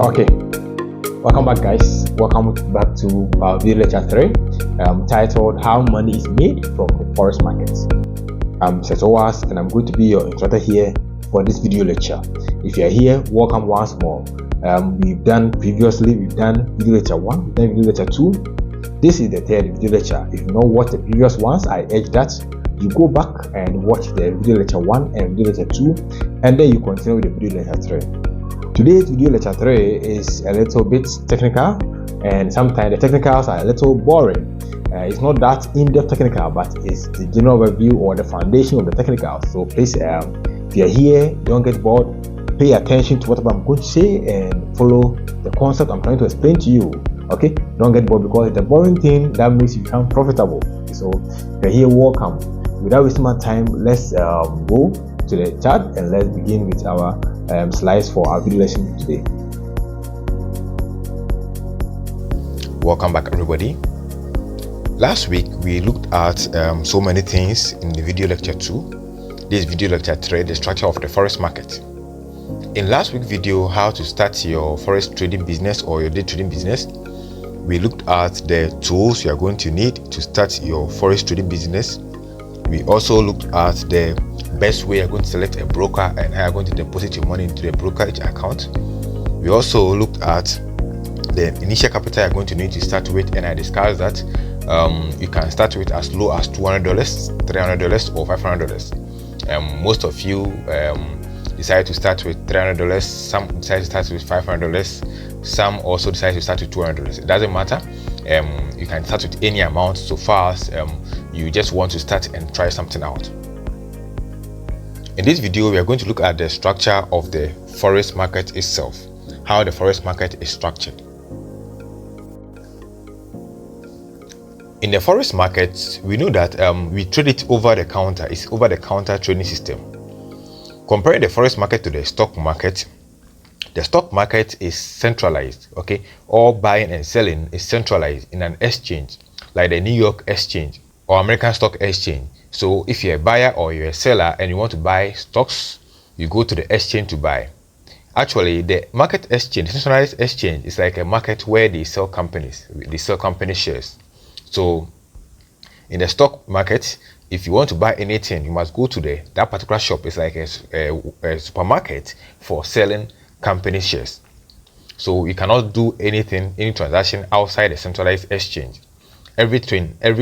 Okay, welcome back guys. Welcome back to our video lecture 3 titled How Money is Made from the Forex Markets. I'm Setowas and I'm going to be your instructor here for this video lecture. If you are here, welcome once more. We've done video lecture 1, we've done video lecture 2. This is the third video lecture. If you know what the previous ones, I urge that you go back and watch the video lecture 1 and video lecture 2, and then you continue with the video lecture 3. Today's video lecture 3 is a little bit technical, and sometimes the technicals are a little boring. It's not that in-depth technical, but it's the general overview or the foundation of the technicals. So please, if you're here, don't get bored. Pay attention to what I'm going to say and follow the concept I'm trying to explain to you. Okay, don't get bored, because it's a boring thing that makes you become profitable. So if you're here, welcome. Without wasting my time, let's go to the chart and let's begin with our slides for our video lesson today. Welcome back, everybody. Last week we looked at so many things in the video lecture 2. This video lecture 3, the structure of the forex market. In last week's video, how to start your forex trading business or your day trading business, we looked at the tools you are going to need to start your forex trading business. We also looked at the best way you're going to select a broker and how you're going to deposit your money into the brokerage account. We also looked at the initial capital you're going to need to start with, and I discussed that you can start with as low as $200, $300 or $500. Most of you decide to start with $300, some decide to start with $500, some also decide to start with $200. It doesn't matter. You can start with any amount so far as you just want to start and try something out. In this video, we are going to look at the structure of the forex market itself, how the forex market is structured. In the forex market, we know that we trade it over the counter. It's over the counter trading system. Comparing the forex market to the stock market is centralized. Okay, all buying and selling is centralized in an exchange like the New York Exchange or American Stock Exchange. So if you're a buyer or you're a seller and you want to buy stocks, you go to the exchange to buy. Actually, the market exchange, centralized exchange, is like a market where they sell company shares. So in the stock market, if you want to buy anything, you must go to that particular shop. It's like a supermarket for selling company shares. So you cannot do any transaction outside the centralized exchange. Every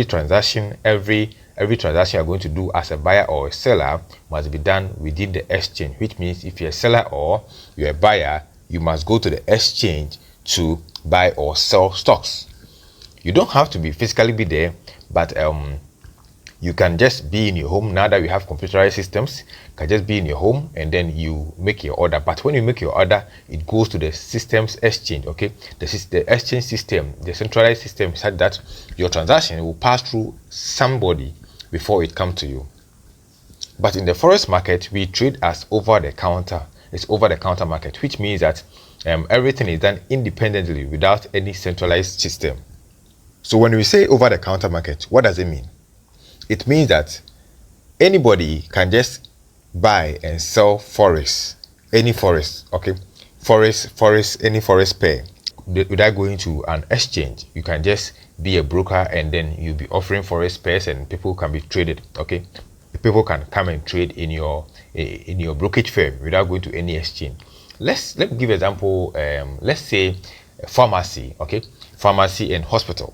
transaction you're going to do as a buyer or a seller must be done within the exchange, which means if you're a seller or you're a buyer, you must go to the exchange to buy or sell stocks. You don't have to physically be there, but you can just be in your home. Now that we have computerized systems, you can just be in your home and then you make your order. But when you make your order, it goes to the systems exchange. Okay, this is the exchange system, the centralized system, such that your transaction will pass through somebody before it comes to you. But in the forex market, we trade as over the counter. It's over the counter market, which means that everything is done independently without any centralized system. So when we say over the counter market, what does it mean? It means that anybody can just buy and sell forex, any forex, okay? Forex, any forex pair, without going to an exchange. You can just be a broker and then you'll be offering forex pairs and people can be traded, okay? People can come and trade in your brokerage firm without going to any exchange. Let me give an example. Let's say a pharmacy, okay? Pharmacy and hospital.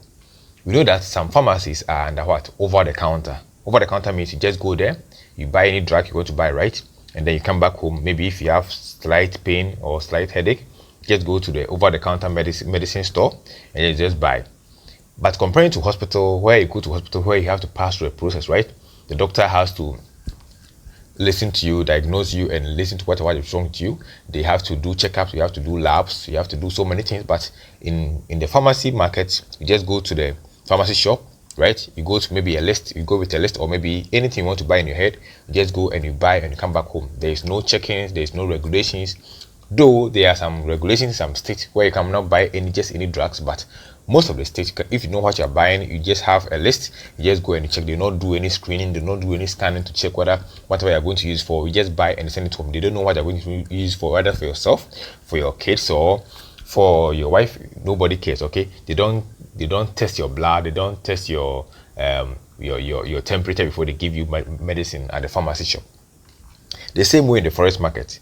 We know that some pharmacies are under what? Over the counter. Over the counter means you just go there, you buy any drug you want to buy, right? And then you come back home. Maybe if you have slight pain or slight headache, just go to the over the counter medicine store and you just buy. But comparing to hospital, where you go to hospital, where you have to pass through a process, right? The doctor has to listen to you, diagnose you, and listen to whatever is wrong with you. They have to do checkups, you have to do labs, you have to do so many things. But in the pharmacy market, you just go to the pharmacy shop, right? You go to maybe a list, you go with a list, or maybe anything you want to buy in your head, you just go and you buy and you come back home. There is no check-ins, there is no regulations. Though there are some regulations in some states where you cannot buy just any drugs, but most of the states, if you know what you're buying, you just have a list, you just go and you check. They do not do any screening, they do not do any scanning to check whether whatever you're going to use for, you just buy and send it home. They don't know what you're going to use for, whether for yourself, for your kids, or For your wife, nobody cares. Okay, they don't test your blood, they don't test your temperature before they give you medicine at the pharmacy shop. The same way in the forex market.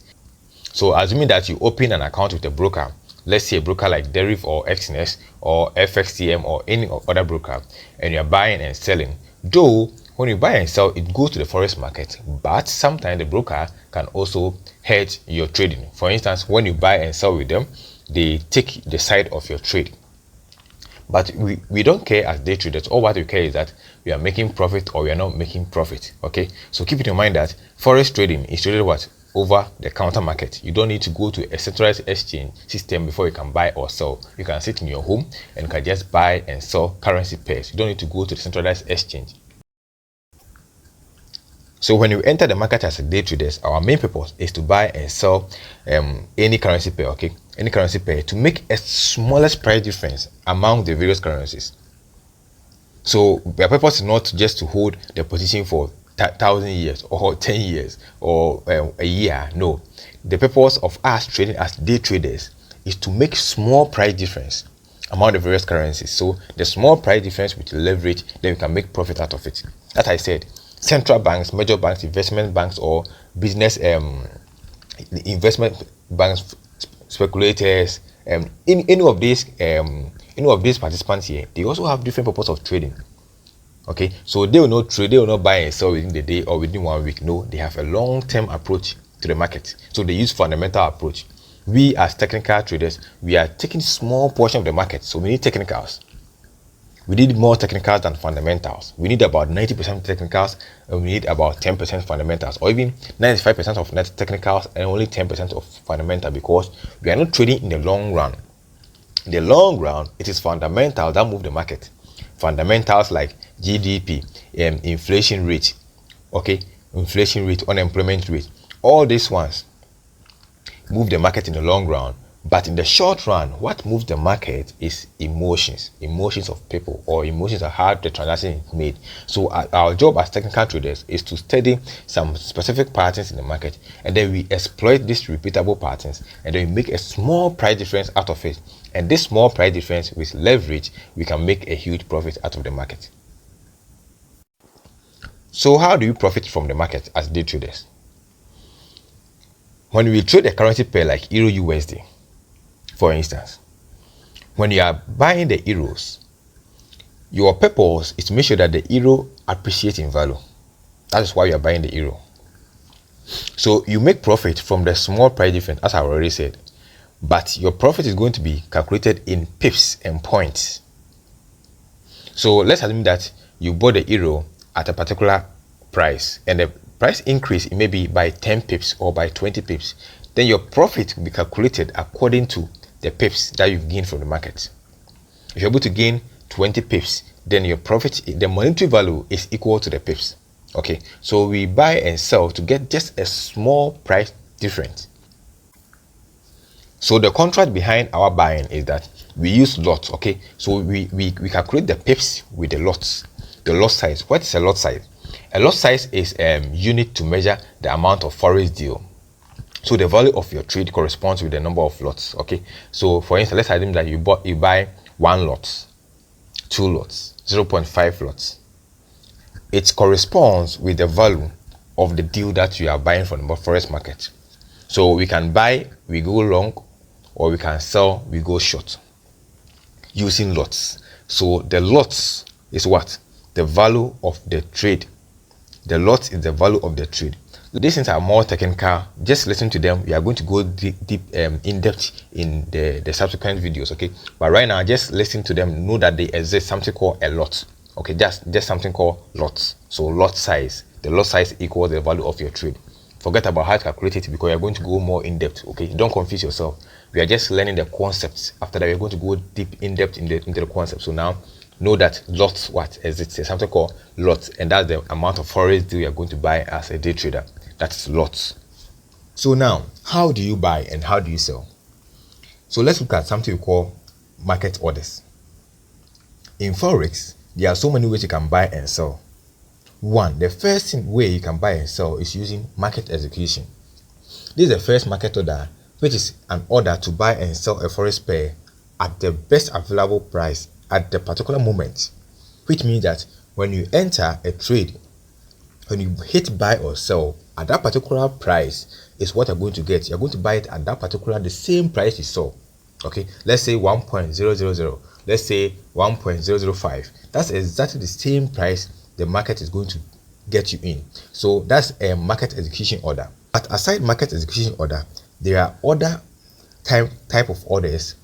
So assuming that you open an account with a broker, let's say a broker like Deriv or XNS or FXTM or any other broker, and you're buying and selling, though when you buy and sell, it goes to the forex market, but sometimes the broker can also hedge your trading. For instance, when you buy and sell with them, they take the side of your trade. But we don't care as day traders. All what we care is that we are making profit or we are not making profit. Okay, so keep it in mind that forex trading is traded what? Over the counter market. You don't need to go to a centralized exchange system before you can buy or sell. You can sit in your home and you can just buy and sell currency pairs. You don't need to go to the centralized exchange. So when you enter the market as a day traders, our main purpose is to buy and sell any currency pair, okay? Any currency pair to make a smallest price difference among the various currencies. So our purpose is not just to hold the position for 1,000 years or 10 years or a year. No, the purpose of us trading as day traders is to make small price difference among the various currencies. So the small price difference with leverage, then we can make profit out of it. As I said, central banks, major banks, investment banks, or business investment banks, speculators, in any of these participants here, they also have different purpose of trading. Okay, so they will not trade, they will not buy and sell within the day or within 1 week. No, they have a long-term approach to the market. So they use fundamental approach. We as technical traders, we are taking small portion of the market, so we need technicals. We need more technicals than fundamentals. We need about 90% technicals and we need about 10% fundamentals, or even 95% of net technicals and only 10% of fundamental, because we are not trading in the long run. In the long run, it is fundamentals that move the market. Fundamentals like GDP, inflation rate, okay, inflation rate, unemployment rate, all these ones move the market in the long run. But in the short run, what moves the market is emotions of people, or emotions of how the transaction is made. So our job as technical traders is to study some specific patterns in the market, and then we exploit these repeatable patterns, and then we make a small price difference out of it. And this small price difference with leverage, we can make a huge profit out of the market. So how do you profit from the market as day traders? When we trade a currency pair like Euro USD, for instance, when you are buying the euros, your purpose is to make sure that the euro appreciates in value. That is why you are buying the euro. So you make profit from the small price difference, as I already said, but your profit is going to be calculated in pips and points. So let's assume that you bought the euro at a particular price, and the price increase, it may be by 10 pips or by 20 pips. Then your profit will be calculated according to the pips that you've gained from the market. If you're able to gain 20 pips, then your profit, the monetary value, is equal to the pips. Okay, so we buy and sell to get just a small price difference. So the contract behind our buying is that we use lots. Okay, so we calculate the pips with the lots. The lot size. What is a lot size? A lot size is a unit to measure the amount of forex deal. So the value of your trade corresponds with the number of lots. Okay, so for instance, let's assume that you buy 1 lot, 2 lots, 0.5 lots. It corresponds with the value of the deal that you are buying from the forex market. So we can buy, we go long, or we can sell, we go short, using lots. So the lots is what? The value of the trade. The lot is the value of the trade. These things are more technical. Just listen to them. We are going to go deep in depth in the subsequent videos. Okay, but right now just listen to them. Know that they exist something called a lot. Okay, just something called lots. So lot size. The lot size equals the value of your trade. Forget about how to calculate it, because we are going to go more in depth. Okay, don't confuse yourself. We are just learning the concepts. After that, we are going to go deep in depth into the concept. So now know that lots what exists, something called lots, and that's the amount of forex deal you are going to buy as a day trader. That's lots. So now, how do you buy and how do you sell? So let's look at something we call market orders. In forex, there are so many ways you can buy and sell. One, the first way you can buy and sell is using market execution. This is the first market order which is an order to buy and sell a forex pair at the best available price at the particular moment, which means that when you enter a trade, when you hit buy or sell at that particular price is what you're going to get. You're going to buy it at that particular the same price you saw. Okay, let's say 1.000, let's say 1.005. That's exactly the same price the market is going to get you in. So that's a market execution order. But aside market execution order, there are other type of orders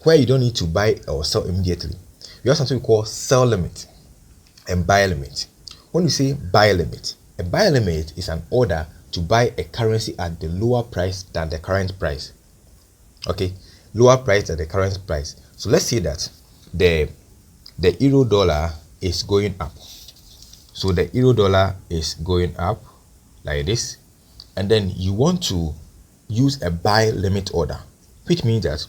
where you don't need to buy or sell immediately. You have something we call sell limit and buy limit. When you say buy limit, a buy limit is an order to buy a currency at the lower price than the current price. Okay, lower price than the current price. So let's say that the euro dollar is going up. So the euro dollar is going up like this, and then you want to use a buy limit order, which means that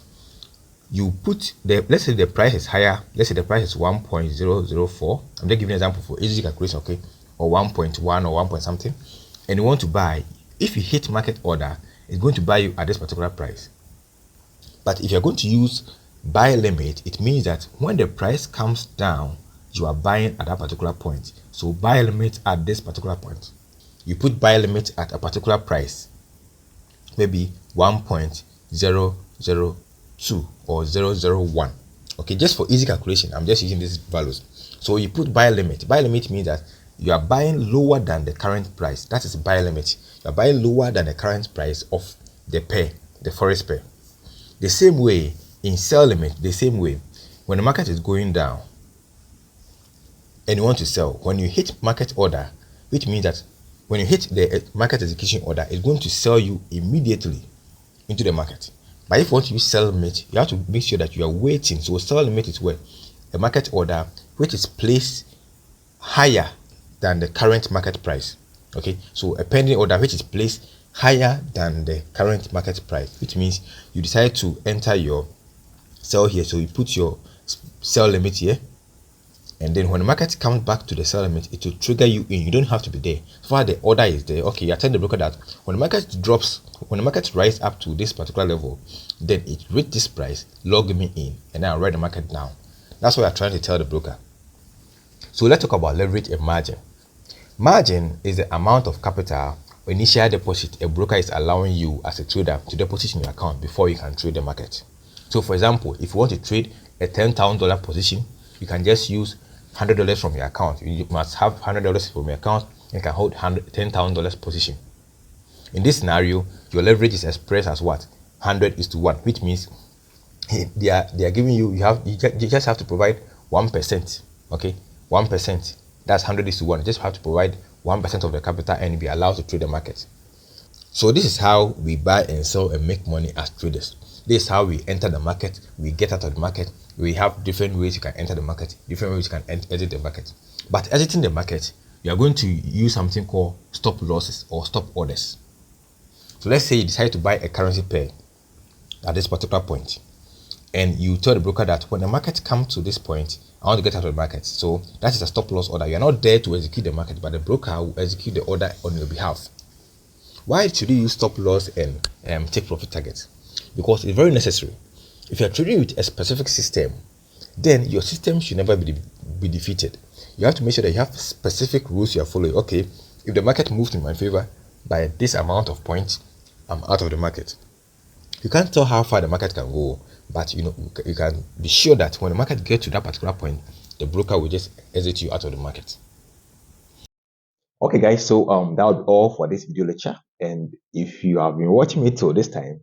you put the, let's say the price is higher, let's say the price is 1.004. I'm just giving an example for easy calculation, okay, or 1.1 or 1 point something, and you want to buy. If you hit market order, it's going to buy you at this particular price. But if you're going to use buy limit, it means that when the price comes down, you are buying at that particular point. So buy limit at this particular point. You put buy limit at a particular price, maybe 1.002 or 001. Okay, just for easy calculation, I'm just using these values. So you put buy limit. Buy limit means that you are buying lower than the current price. That is buy limit. You are buying lower than the current price of the pair, the forex pair. The same way in sell limit, the same way when the market is going down and you want to sell, when you hit market order, which means that when you hit the market execution order, it's going to sell you immediately into the market. But if you want to use sell limit, you have to make sure that you are waiting. So sell limit is where a market order which is placed higher than the current market price. Okay, so a pending order which is placed higher than the current market price, which means you decide to enter your sell here. So you put your sell limit here, and then when the market comes back to the sell limit, it will trigger you in. You don't have to be there. So far the order is there. Okay, you tell the broker that when the market drops, when the market rises up to this particular level, then it reach this price, log me in, and then I'll write the market down. That's what I'm trying to tell the broker. So let's talk about leverage and margin. Margin is the amount of capital or initial deposit a broker is allowing you as a trader to deposit in your account before you can trade the market. So for example, if you want to trade a $10,000 position, you can just use $100 from your account. You must have $100 from your account and can hold $10,000 position. In this scenario, your leverage is expressed as what? 100:1, which means they are giving you, you just have to provide 1%. Okay, 1%. That's 100:1. You just have to provide 1% of the capital and be allowed to trade the market. So this is how we buy and sell and make money as traders. This is how we enter the market, we get out of the market. We have different ways you can enter the market, different ways you can exit the market. But exiting the market, you are going to use something called stop losses or stop orders. So let's say you decide to buy a currency pair at this particular point, and you tell the broker that when the market comes to this point, I want to get out of the market. So that is a stop loss order. You are not there to execute the market, but the broker will execute the order on your behalf. Why should you use stop loss and take profit targets? Because it's very necessary. If you are trading with a specific system, then your system should never be defeated. You have to make sure that you have specific rules you are following. Okay, if the market moves in my favor by this amount of points, I'm out of the market. You can't tell how far the market can go, but you can be sure that when the market gets to that particular point, the broker will just exit you out of the market. Okay guys, so that will be all for this video lecture. And if you have been watching me till this time,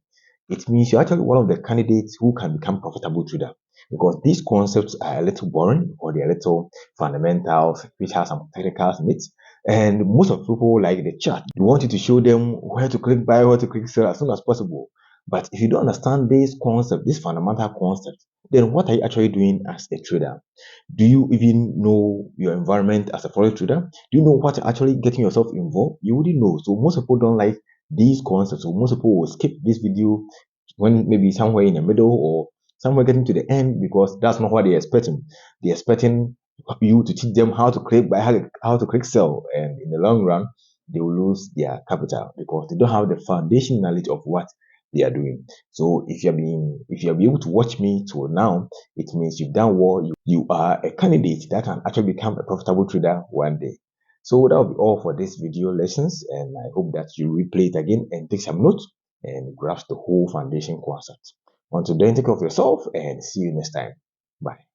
it means you're actually one of the candidates who can become profitable trader, because these concepts are a little boring or they're a little fundamentals which have some technicals in it. And most of people like the chart. They want you to show them where to click buy, where to click sell as soon as possible. But if you don't understand this concept, this fundamental concept, then what are you actually doing as a trader? Do you even know your environment as a forex trader? Do you know what you're actually getting yourself involved? You wouldn't know. So most people don't like these concepts. So most people will skip this video when maybe somewhere in the middle or somewhere getting to the end, because that's not what they're expecting. They're expecting you to teach them how to click buy, how to click sell, and in the long run, they will lose their capital because they don't have the foundation knowledge of what they are doing. So if you're able to watch me till now, it means you've done well. You are a candidate that can actually become a profitable trader one day. So that will be all for this video lessons, and I hope that you replay it again and take some notes and grasp the whole foundation concept. Until then, take care of yourself and see you next time. Bye.